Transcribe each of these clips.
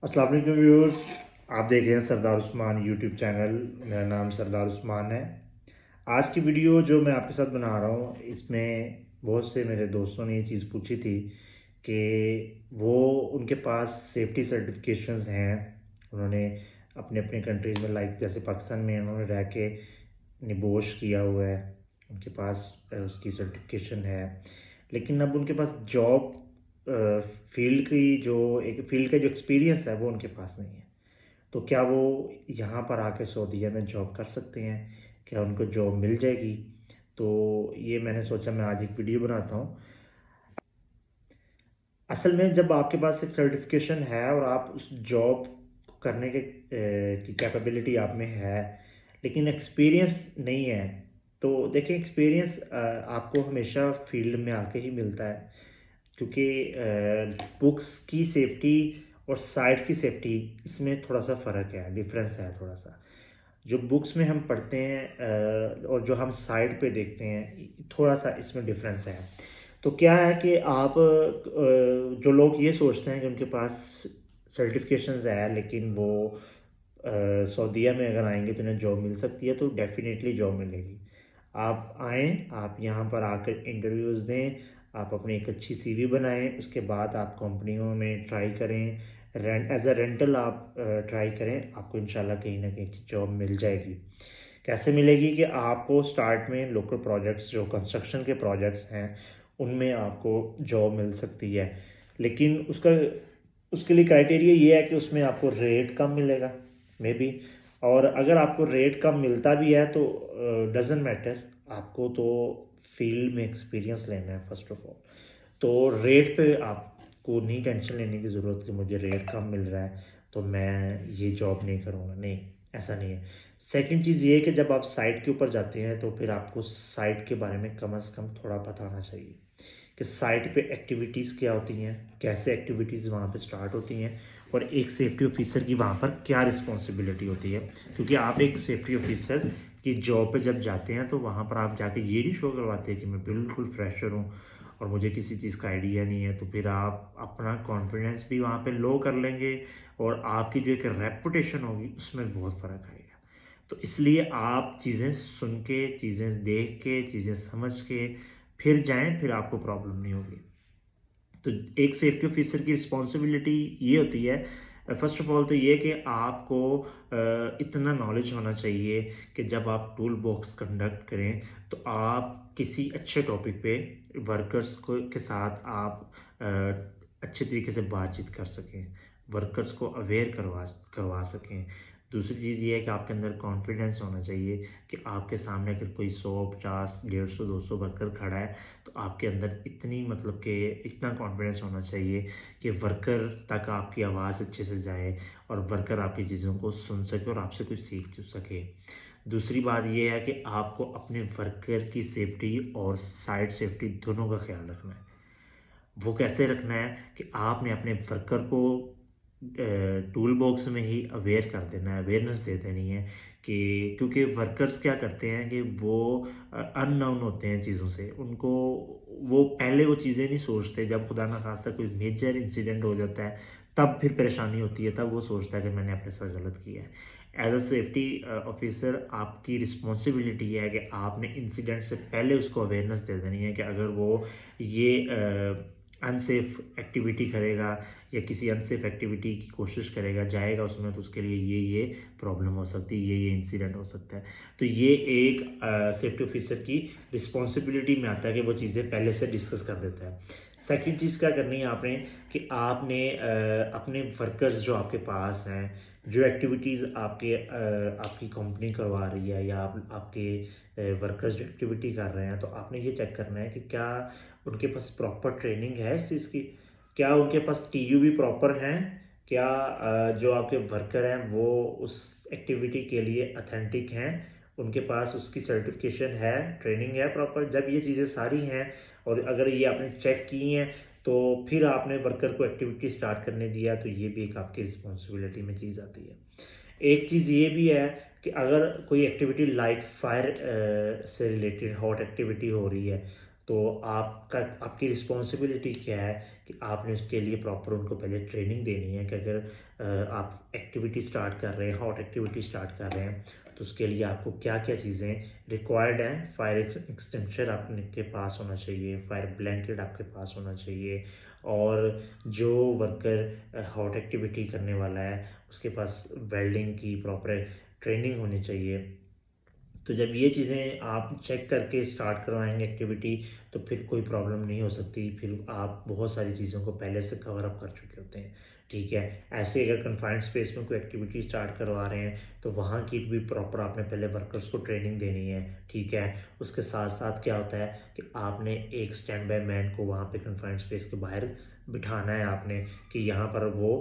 अस्सलाम वालेकुम व्यूअर्स। आप देख रहे हैं सरदार उस्मान यूट्यूब चैनल। मेरा नाम सरदार उस्मान है। आज की वीडियो जो मैं आपके साथ बना रहा हूँ, इसमें बहुत से मेरे दोस्तों ने ये चीज़ पूछी थी कि वो उनके पास सेफ्टी सर्टिफिकेशंस हैं। उन्होंने अपने अपने कंट्रीज़ में, लाइक जैसे पाकिस्तान में उन्होंने रह के निबोश किया हुआ है, उनके पास उसकी सर्टिफिकेशन है। लेकिन अब उनके पास जॉब फील्ड की जो एक फील्ड का जो एक्सपीरियंस है वो उनके पास नहीं है। तो क्या वो यहाँ पर आके सऊदीया में जॉब कर सकते हैं? क्या उनको जॉब मिल जाएगी? तो ये मैंने सोचा मैं आज एक वीडियो बनाता हूँ। असल में जब आपके पास एक सर्टिफिकेशन है और आप उस जॉब करने की कैपेबिलिटी आप में है, लेकिन एक्सपीरियंस नहीं है, तो देखिए एक्सपीरियंस आपको हमेशा फील्ड में आके ही मिलता है। क्योंकि बुक्स की सेफ्टी और साइट की सेफ्टी, इसमें थोड़ा सा फ़र्क है, डिफरेंस है थोड़ा सा। जो बुक्स में हम पढ़ते हैं और जो हम साइट पे देखते हैं, थोड़ा सा इसमें डिफरेंस है। तो क्या है कि आप जो लोग ये सोचते हैं कि उनके पास सर्टिफिकेशंस है लेकिन वो सऊदीया में अगर आएंगे तो उन्हें जॉब मिल सकती है, तो डेफिनेटली जॉब मिलेगी। आप आएँ, आप यहाँ पर आकर इंटरव्यूज़ दें, आप अपनी एक अच्छी सीवी बनाएं, उसके बाद आप कंपनियों में ट्राई करें, एज अ रेंटल आप ट्राई करें, आपको इंशाल्लाह कहीं ना कहीं जॉब मिल जाएगी। कैसे मिलेगी कि आपको स्टार्ट में लोकल प्रोजेक्ट्स, जो कंस्ट्रक्शन के प्रोजेक्ट्स हैं, उनमें आपको जॉब मिल सकती है। लेकिन उसके लिए क्राइटेरिया ये है कि उसमें आपको रेट कम मिलेगा, मे बी। और अगर आपको रेट कम मिलता भी है तो डजेंट मैटर, आपको तो फील्ड में एक्सपीरियंस लेना है फर्स्ट ऑफ ऑल। तो रेट पे आपको नहीं टेंशन लेने की ज़रूरत कि मुझे रेट कम मिल रहा है तो मैं ये जॉब नहीं करूँगा, नहीं, ऐसा नहीं है। सेकंड चीज़ ये है कि जब आप साइट के ऊपर जाते हैं तो फिर आपको साइट के बारे में कम से कम थोड़ा पता होना चाहिए कि साइट पे एक्टिविटीज़ क्या होती हैं, कैसे एक्टिविटीज़ वहाँ पे स्टार्ट होती हैं, और एक सेफ्टी ऑफिसर की वहाँ पर क्या रिस्पॉन्सिबिलिटी होती है। क्योंकि आप एक सेफ्टी ऑफिसर की जॉब पे जब जाते हैं तो वहाँ पर आप जाके ये नहीं शो करवाते कि मैं बिल्कुल फ्रेशर हूँ और मुझे किसी चीज़ का आइडिया नहीं है, तो फिर आप अपना कॉन्फिडेंस भी वहाँ पे लो कर लेंगे और आपकी जो एक रेपुटेशन होगी उसमें बहुत फ़र्क आएगा। तो इसलिए आप चीज़ें सुन के, चीज़ें देख के, चीज़ें समझ के फिर जाएं, फिर आपको प्रॉब्लम नहीं होगी। तो एक सेफ्टी ऑफिसर की रिस्पॉन्सिबिलिटी ये होती है, फर्स्ट ऑफ ऑल तो ये कि आपको इतना नॉलेज होना चाहिए कि जब आप टूल बॉक्स कंडक्ट करें तो आप किसी अच्छे टॉपिक पे वर्कर्स को के साथ आप अच्छे तरीके से बातचीत कर सकें, वर्कर्स को अवेयर करवा सकें। दूसरी चीज़ ये है कि आपके अंदर कॉन्फिडेंस होना चाहिए कि आपके सामने अगर कोई 100, 50, 150, 200 वर्कर खड़ा है तो आपके अंदर इतनी, मतलब कि इतना कॉन्फिडेंस होना चाहिए कि वर्कर तक आपकी आवाज़ अच्छे से जाए और वर्कर आपकी चीज़ों को सुन सके और आपसे कुछ सीख सके। दूसरी बात यह है कि आपको अपने वर्कर की सेफ्टी और साइट सेफ्टी दोनों का ख्याल रखना है। वो कैसे रखना है कि आपने अपने वर्कर को टूल बॉक्स में ही अवेयर कर देना है, अवेयरनेस दे देनी है कि क्योंकि वर्कर्स क्या करते हैं कि वो अननोन होते हैं चीज़ों से, उनको वो पहले वो चीज़ें नहीं सोचते। जब खुदा ना खास्ता कोई मेजर इंसिडेंट हो जाता है तब फिर परेशानी होती है, तब वो सोचता है कि मैंने अपने साथ गलत किया है। एज अ सेफ्टी ऑफिसर आपकी रिस्पॉन्सिबिलिटी है कि आपने इंसिडेंट से पहले उसको अवेयरनेस दे देनी है कि अगर वो ये अनसेफ एक्टिविटी करेगा या किसी अनसेफ एक्टिविटी की कोशिश करेगा, जाएगा उसमें, तो उसके लिए ये प्रॉब्लम हो सकती है, ये इंसिडेंट हो सकता है। तो ये एक सेफ्टी ऑफिसर की रिस्पॉन्सिबिलिटी में आता है कि वो चीज़ें पहले से डिस्कस कर देता है। सेकंड चीज़ क्या करनी है आपने कि आपने अपने वर्कर्स जो आपके पास हैं, जो एक्टिविटीज़ आपकी कंपनी करवा रही है या आपके वर्कर्स जो एक्टिविटी कर रहे हैं, तो आपने ये चेक करना है कि क्या उनके पास प्रॉपर ट्रेनिंग है इस चीज़ की, क्या उनके पास टीयू भी प्रॉपर हैं, क्या जो आपके वर्कर हैं वो उस एक्टिविटी के लिए अथेंटिक हैं, उनके पास उसकी सर्टिफिकेशन है, ट्रेनिंग है प्रॉपर। जब ये चीज़ें सारी हैं और अगर ये आपने चेक की हैं तो फिर आपने वर्कर को एक्टिविटी स्टार्ट करने दिया, तो ये भी एक आपकी रिस्पॉन्सिबिलिटी में चीज़ आती है। एक चीज़ ये भी है कि अगर कोई एक्टिविटी लाइक फायर से रिलेटेड हॉट एक्टिविटी हो रही है, तो आपकी रिस्पॉन्सिबिलिटी क्या है कि आपने उसके लिए प्रॉपर उनको पहले ट्रेनिंग देनी है कि अगर आप एक्टिविटी स्टार्ट कर रहे हैं, हॉट एक्टिविटी स्टार्ट कर रहे हैं, तो उसके लिए आपको क्या-क्या चीज़ें रिक्वायर्ड हैं। फायर एक्सटिंग्विशर आपने के पास होना चाहिए, फायर ब्लैंकेट आपके पास होना चाहिए और जो वर्कर हॉट एक्टिविटी करने वाला है, उसके पास वेल्डिंग की प्रॉपर ट्रेनिंग होनी चाहिए। तो जब ये चीज़ें आप चेक करके स्टार्ट करवाएँगे एक्टिविटी, तो फिर कोई प्रॉब्लम नहीं हो सकती, फिर आप बहुत सारी चीज़ों को पहले से कवर अप कर चुके होते हैं, ठीक है। ऐसे अगर कन्फाइंड स्पेस में कोई एक्टिविटी स्टार्ट करवा रहे हैं, तो वहाँ की भी प्रॉपर आपने पहले वर्कर्स को ट्रेनिंग देनी है, ठीक है। उसके साथ-साथ क्या होता है कि आपने एक स्टैंड बाय मैन को वहाँ पे कन्फाइंड स्पेस के बाहर बिठाना है आपने कि यहाँ पर वो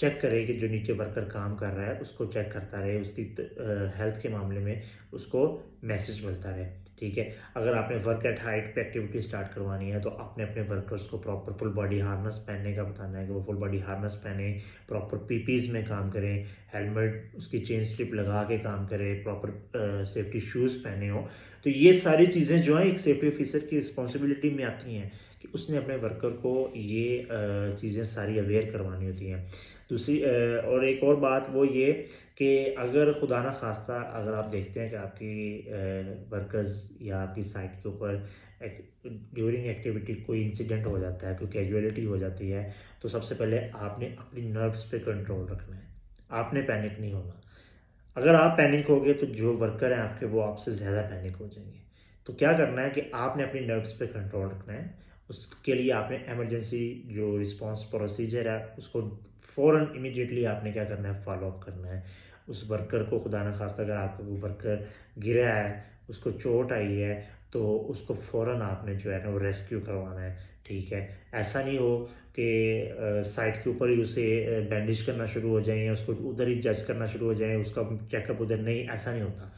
चेक करे कि जो नीचे वर्कर काम कर रहा है, उसको चेक करता रहे, उसकी हेल्थ के मामले में उसको मैसेज मिलता रहे, ठीक है। अगर आपने वर्क एट हाइट पे एक्टिविटी स्टार्ट करवानी है, तो आपने अपने वर्कर्स को प्रॉपर फुल बॉडी हार्नेस पहनने का बताना है कि वो फुल बॉडी हार्नेस पहने, प्रॉपर पीपीज़ में काम करें, हेलमेट उसकी चेन स्ट्रिप लगा के काम करें, प्रॉपर सेफ्टी शूज़ पहने हों। तो ये सारी चीज़ें जो हैं एक सेफ्टी ऑफिसर की रिस्पॉन्सिबिलिटी में आती हैं कि उसने अपने वर्कर को ये चीज़ें सारी अवेयर करवानी होती हैं। दूसरी और एक और बात वो ये कि अगर खुदा ना खास्ता अगर आप देखते हैं कि आपकी वर्कर्स या आपकी साइट के ऊपर ड्यूरिंग एक्टिविटी कोई इंसिडेंट हो जाता है, कोई कैजुअलिटी हो जाती है, तो सबसे पहले आपने अपनी नर्व्स पे कंट्रोल रखना है। आपने पैनिक नहीं होना। अगर आप पैनिक होगे तो जो वर्कर हैं आपके वो आपसे ज़्यादा पैनिक हो जाएंगे। तो क्या करना है कि आपने अपनी नर्व्स पे कंट्रोल रखना है। उसके लिए आपने इमरजेंसी जो रिस्पांस प्रोसीजर है उसको फ़ौरन इमीडिएटली आपने क्या करना है, फॉलो अप करना है। उस वर्कर को खुदा न खास्ता अगर आपका कोई वर्कर गिरा है, उसको चोट आई है, तो उसको फ़ौरन आपने जो है ना वो रेस्क्यू करवाना है, ठीक है। ऐसा नहीं हो कि साइट के ऊपर ही उसे बैंडेज करना शुरू हो जाएँ या उसको उधर ही जज करना शुरू हो जाएँ, उसका चेकअप उधर नहीं, ऐसा नहीं होता।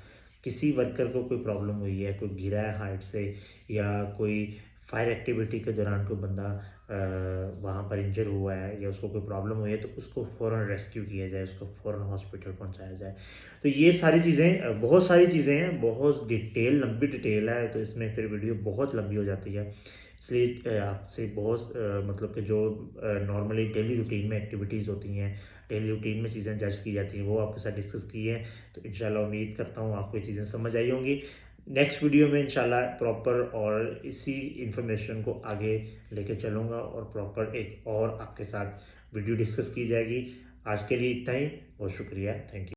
किसी वर्कर को कोई प्रॉब्लम हुई है, कोई गिरा है हाइट से या कोई फायर एक्टिविटी के दौरान कोई बंदा वहाँ पर इंजर हुआ है या उसको कोई प्रॉब्लम हुई है, तो उसको फ़ौरन रेस्क्यू किया जाए, उसको फ़ौरन हॉस्पिटल पहुँचाया जाए। तो ये सारी चीज़ें बहुत सारी चीज़ें हैं, बहुत डिटेल लंबी डिटेल है, तो इसमें फिर वीडियो बहुत लंबी हो जाती है। इसलिए आपसे बहुत मतलब कि जो नॉर्मली डेली रूटीन में एक्टिविटीज़ होती हैं, डेली रूटीन में चीज़ें जज की जाती हैं, वो आपके साथ डिस्कस की हैं। तो इंशाल्लाह उम्मीद करता हूँ आपको ये चीज़ें समझ आई होंगी। नेक्स्ट वीडियो में इंशाल्लाह प्रॉपर और इसी इन्फॉर्मेशन को आगे लेके चलूँगा और प्रॉपर एक और आपके साथ वीडियो डिस्कस की जाएगी। आज के लिए इतना ही, बहुत शुक्रिया, थैंक यू।